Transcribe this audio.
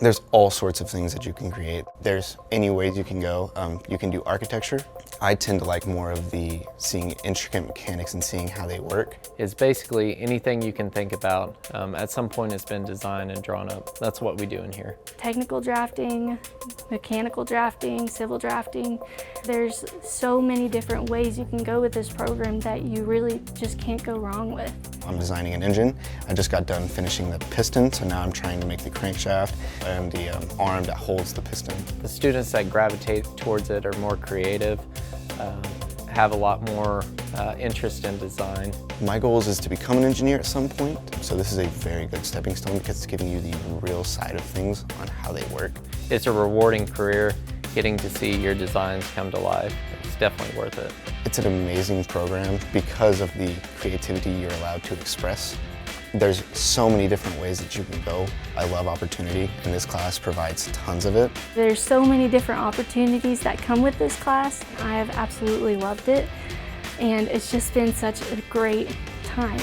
There's all sorts of things that you can create. There's any ways you can go. You can do architecture. I tend to like more of the seeing intricate mechanics and seeing how they work. It's basically anything you can think about. At some point it's been designed and drawn up. That's what we do in here. Technical drafting, mechanical drafting, civil drafting. There's so many different ways you can go with this program that you really just can't go wrong with. I'm designing an engine. I just got done finishing the piston, so now I'm trying to make the crankshaft and the arm that holds the piston. The students that gravitate towards it are more creative, have a lot more interest in design. My goal is to become an engineer at some point, so this is a very good stepping stone because it's giving you the real side of things on how they work. It's a rewarding career. Getting to see your designs come to life, it's definitely worth it. It's an amazing program because of the creativity you're allowed to express. There's so many different ways that you can go. I love opportunity, and this class provides tons of it. There's so many different opportunities that come with this class. I have absolutely loved it, and it's just been such a great time.